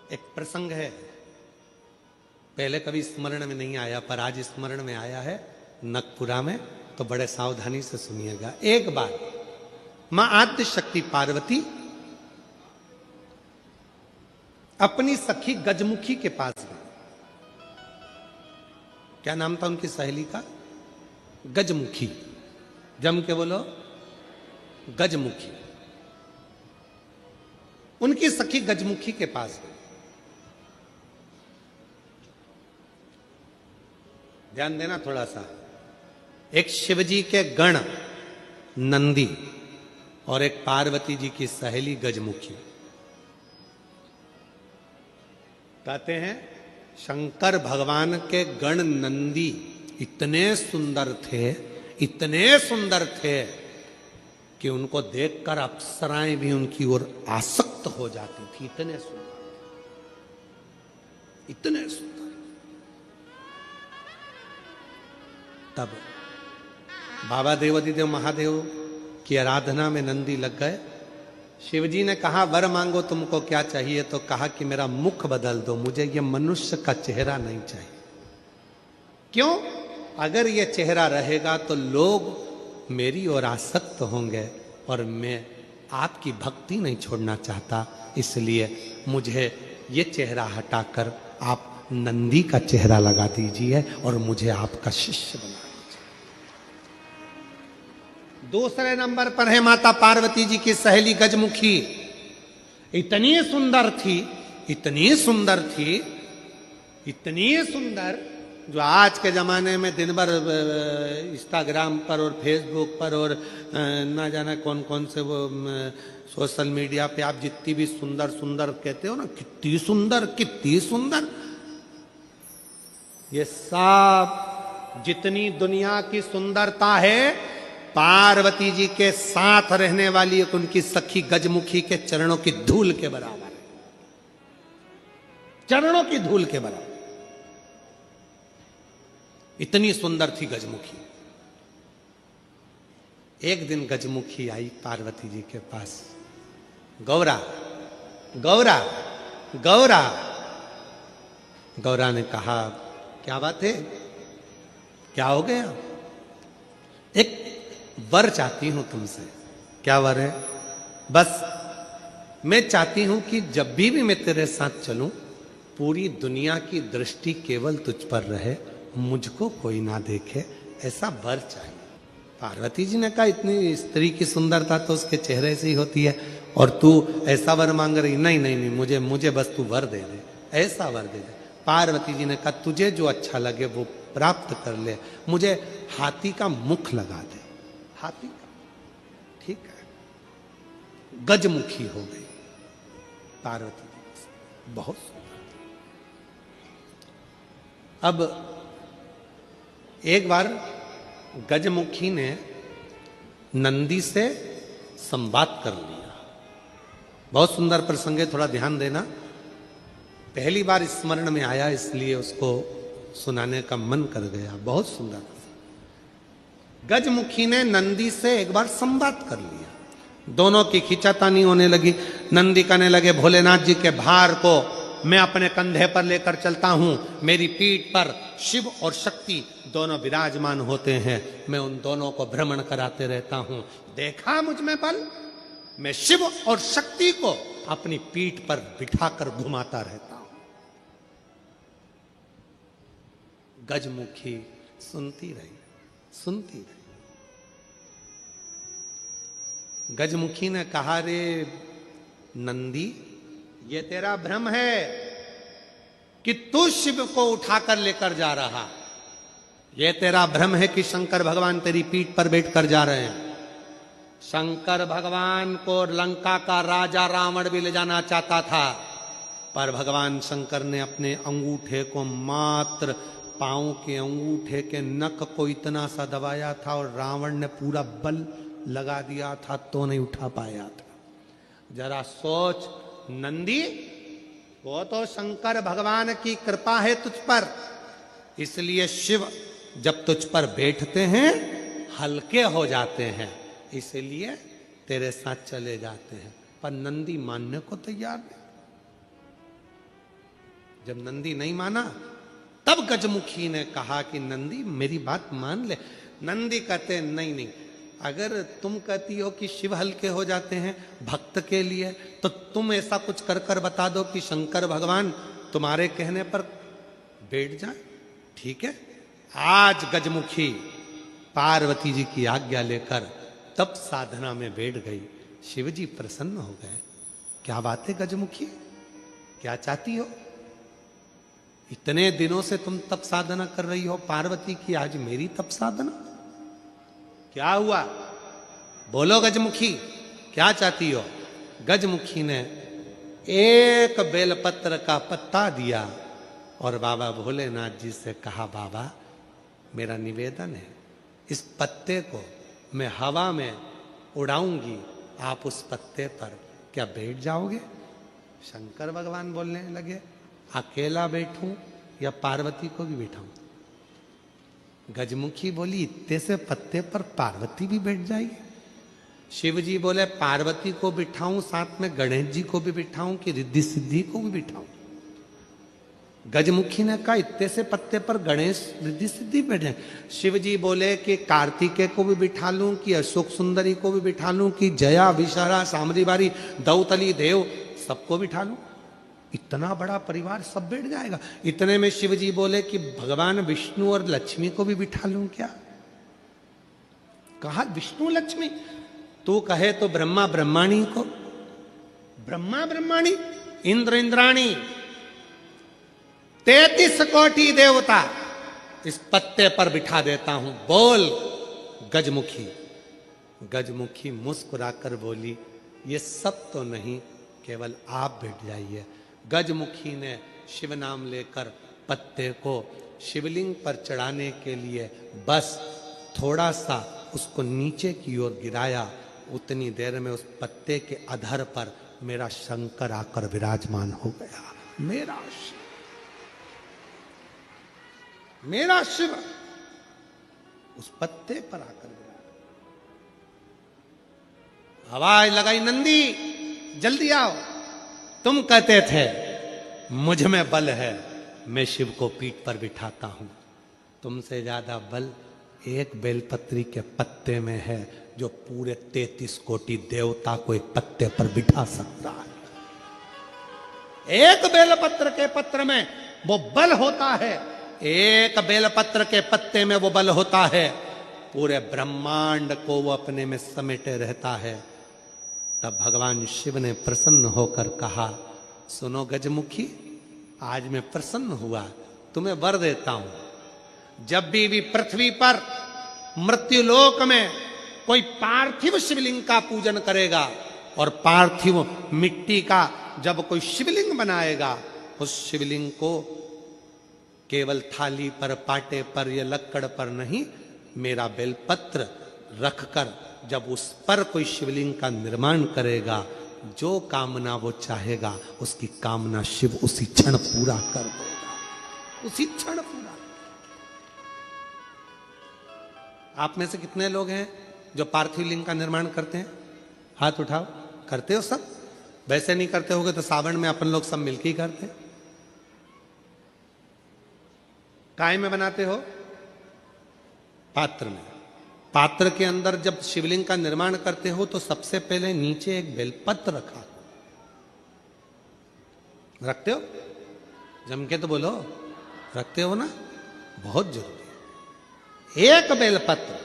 एक प्रसंग है, पहले कभी स्मरण में नहीं आया पर आज स्मरण में आया है नखपुरा में, तो बड़े सावधानी से सुनिएगा। एक बार मां आद्य शक्ति पार्वती अपनी सखी गजमुखी के पास गई। क्या नाम था उनकी सहेली का? गजमुखी। जम के बोलो, गजमुखी। उनकी सखी गजमुखी के पास गई। ध्यान देना थोड़ा सा। एक शिवजी के गण नंदी और एक पार्वती जी की सहेली गजमुखी। कहते हैं शंकर भगवान के गण नंदी इतने सुंदर थे, इतने सुंदर थे कि उनको देखकर अप्सराएं भी उनकी ओर आसक्त हो जाती थी। इतने सुंदर, इतने सुंदर। तब बाबा देवादिदेव महादेव की आराधना में नंदी लग गए। शिवजी ने कहा वर मांगो तुमको क्या चाहिए, तो कहा कि मेरा मुख बदल दो, मुझे ये मनुष्य का चेहरा नहीं चाहिए। क्यों? अगर ये चेहरा रहेगा तो लोग मेरी ओर आसक्त होंगे और मैं आपकी भक्ति नहीं छोड़ना चाहता, इसलिए मुझे ये चेहरा हटाकर आप नंदी का चेहरा लगा दीजिए और मुझे आपका शिष्य बना दीजिए। दूसरे नंबर पर है माता पार्वती जी की सहेली गजमुखी। इतनी सुंदर थी, इतनी सुंदर थी, इतनी सुंदर, जो आज के जमाने में दिन भर इंस्टाग्राम पर और फेसबुक पर और ना जाना कौन कौन से वो सोशल मीडिया पे आप जितनी भी सुंदर सुंदर कहते हो ना, कितनी सुंदर, कितनी सुंदर, ये सब जितनी दुनिया की सुंदरता है पार्वती जी के साथ रहने वाली एक उनकी सखी गजमुखी के चरणों की धूल के बराबर है। चरणों की धूल के बराबर। इतनी सुंदर थी गजमुखी। एक दिन गजमुखी आई पार्वती जी के पास। गौरा, गौरा, गौरा। गौरा ने कहा क्या बात है, क्या हो गया? एक वर चाहती हूं तुमसे। क्या वर है? बस मैं चाहती हूं कि जब भी मैं तेरे साथ चलूं पूरी दुनिया की दृष्टि केवल तुझ पर रहे, मुझको कोई ना देखे, ऐसा वर चाहिए। पार्वती जी ने कहा इतनी स्त्री की सुंदरता तो उसके चेहरे से ही होती है और तू ऐसा वर मांग रही? नहीं नहीं नहीं, मुझे मुझे बस तू वर दे दे, ऐसा वर दे दे। पार्वती जी ने कहा तुझे जो अच्छा लगे वो प्राप्त कर ले, मुझे हाथी का मुख लगा दे। हाथी का, ठीक है। गजमुखी हो गई पार्वती जी, बहुत सुंदर। अब एक बार गजमुखी ने नंदी से संवाद कर लिया। बहुत सुंदर प्रसंग है, थोड़ा ध्यान देना। पहली बार स्मरण में आया इसलिए उसको सुनाने का मन कर गया। बहुत सुंदर। गजमुखी ने नंदी से एक बार संवाद कर लिया। दोनों की खींचातानी होने लगी। नंदी कहने लगे भोलेनाथ जी के भार को मैं अपने कंधे पर लेकर चलता हूं, मेरी पीठ पर शिव और शक्ति दोनों विराजमान होते हैं, मैं उन दोनों को भ्रमण कराते रहता हूं। देखा मुझ में बल, मैं शिव और शक्ति को अपनी पीठ पर बिठाकर घुमाता रहता हूं। गजमुखी सुनती रही, सुनती रही। गजमुखी ने कहा रे नंदी, ये तेरा भ्रम है कि तू शिव को उठाकर लेकर जा रहा। ये तेरा भ्रम है कि शंकर भगवान तेरी पीठ पर बैठकर जा रहे हैं। शंकर भगवान को लंका का राजा रावण भी ले जाना चाहता था, पर भगवान शंकर ने अपने अंगूठे को, मात्र पांव के अंगूठे के नख को इतना सा दबाया था और रावण ने पूरा बल लगा दिया था तो नहीं उठा पाया था। जरा सोच नंदी, वो तो शंकर भगवान की कृपा है तुझ पर, इसलिए शिव जब तुझ पर बैठते हैं हल्के हो जाते हैं, इसलिए तेरे साथ चले जाते हैं। पर नंदी मानने को तैयार नहीं। जब नंदी नहीं माना तब गजमुखी ने कहा कि नंदी मेरी बात मान ले। नंदी कहते नहीं नहीं, अगर तुम कहती हो कि शिव हल्के हो जाते हैं भक्त के लिए, तो तुम ऐसा कुछ कर कर बता दो कि शंकर भगवान तुम्हारे कहने पर बैठ जाए। ठीक है, आज गजमुखी पार्वती जी की आज्ञा लेकर तब साधना में बैठ गई। शिव जी प्रसन्न हो गए। क्या बात है गजमुखी, क्या चाहती हो? इतने दिनों से तुम तप साधना कर रही हो पार्वती की, आज मेरी तप साधना? क्या हुआ? बोलो गजमुखी, क्या चाहती हो? गजमुखी ने एक बेलपत्र का पत्ता दिया और बाबा भोलेनाथ जी से कहा, बाबा मेरा निवेदन है, इस पत्ते को मैं हवा में उड़ाऊंगी, आप उस पत्ते पर क्या बैठ जाओगे? शंकर भगवान बोलने लगे, अकेला बैठूं या पार्वती को भी बैठाऊं? गजमुखी बोली, इतने से पत्ते पर पार्वती भी बैठ जाएगी? शिव जी बोले, पार्वती को बिठाऊं, साथ में गणेश जी को भी बिठाऊं कि रिद्धि सिद्धि को भी बिठाऊं? गजमुखी ने कहा, इतने से पत्ते पर गणेश रिद्धि सिद्धि बैठ जाए। शिव जी बोले कि कार्तिकेय को भी बिठा लूं, कि अशोक सुंदरी को भी बिठा लूं, कि जया विशारा सामरी बारी दौतली देव सबको बिठा लूं? इतना बड़ा परिवार सब बैठ जाएगा? इतने में शिव जी बोले कि भगवान विष्णु और लक्ष्मी को भी बिठा लूं क्या? कहा विष्णु लक्ष्मी, तू कहे तो ब्रह्मा ब्रह्माणी को, ब्रह्मा ब्रह्माणी, इंद्र इंद्राणी, 33 कोटि देवता इस पत्ते पर बिठा देता हूं, बोल गजमुखी। गजमुखी मुस्कुराकर बोली, ये सब तो नहीं, केवल आप बैठ जाइए। गजमुखी ने शिव नाम लेकर पत्ते को शिवलिंग पर चढ़ाने के लिए बस थोड़ा सा उसको नीचे की ओर गिराया। उतनी देर में उस पत्ते के अधर पर मेरा शंकर आकर विराजमान हो गया। मेरा शिव, मेरा शिव उस पत्ते पर आकर विराजमान। आवाज लगाई, नंदी जल्दी आओ। तुम कहते थे मुझ में बल है, मैं शिव को पीठ पर बिठाता हूं। तुमसे ज्यादा बल एक बेलपत्री के पत्ते में है, जो पूरे 33 कोटि देवता को एक पत्ते पर बिठा सकता है। एक बेलपत्र के पत्र में वो बल होता है, एक बेलपत्र के पत्ते में वो बल होता है, पूरे ब्रह्मांड को वो अपने में समेटे रहता है। तब भगवान शिव ने प्रसन्न होकर कहा, सुनो गजमुखी, आज मैं प्रसन्न हुआ, तुम्हें वर देता हूं। जब भी पृथ्वी पर मृत्युलोक में कोई पार्थिव शिवलिंग का पूजन करेगा और पार्थिव मिट्टी का जब कोई शिवलिंग बनाएगा, उस शिवलिंग को केवल थाली पर, पाटे पर या लक्कड़ पर नहीं, मेरा बेलपत्र रखकर जब उस पर कोई शिवलिंग का निर्माण करेगा, जो कामना वो चाहेगा उसकी कामना शिव उसी क्षण पूरा कर देगा, उसी क्षण पूरा। आप में से कितने लोग हैं जो पार्थिव लिंग का निर्माण करते हैं? हाथ उठाओ। करते हो सब? वैसे नहीं करते होगे तो सावन में अपन लोग सब मिलकर ही करते हैं। काय में बनाते हो? पात्र में। पात्र के अंदर जब शिवलिंग का निर्माण करते हो तो सबसे पहले नीचे एक बेलपत्र रखा, रखते हो? जम के तो बोलो, रखते हो ना? बहुत जरूरी है एक बेलपत्र।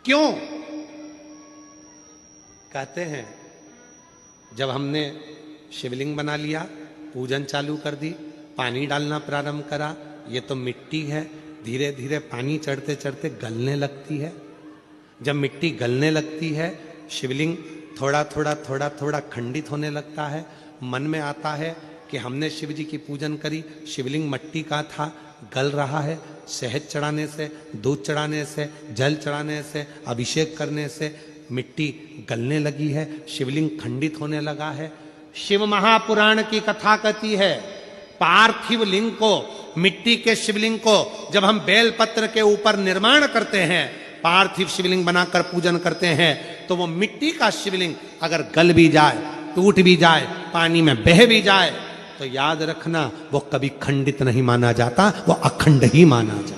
क्यों? कहते हैं जब हमने शिवलिंग बना लिया, पूजन चालू कर दी, पानी डालना प्रारंभ करा, ये तो मिट्टी है, धीरे धीरे पानी चढ़ते चढ़ते गलने लगती है। जब मिट्टी गलने लगती है, शिवलिंग थोड़ा थोड़ा थोड़ा थोड़ा खंडित होने लगता है। मन में आता है कि हमने शिव जी की पूजन करी, शिवलिंग मिट्टी का था, गल रहा है। शहद चढ़ाने से, दूध चढ़ाने से, जल चढ़ाने से, अभिषेक करने से मिट्टी गलने लगी है, शिवलिंग खंडित होने लगा है। शिव महापुराण की कथा कहती है, पार्थिव लिंग को, मिट्टी के शिवलिंग को जब हम बेलपत्र के ऊपर निर्माण करते हैं, पार्थिव शिवलिंग बनाकर पूजन करते हैं, तो वो मिट्टी का शिवलिंग अगर गल भी जाए, टूट भी जाए, पानी में बह भी जाए, तो याद रखना वो कभी खंडित नहीं माना जाता, वो अखंड ही माना जाता।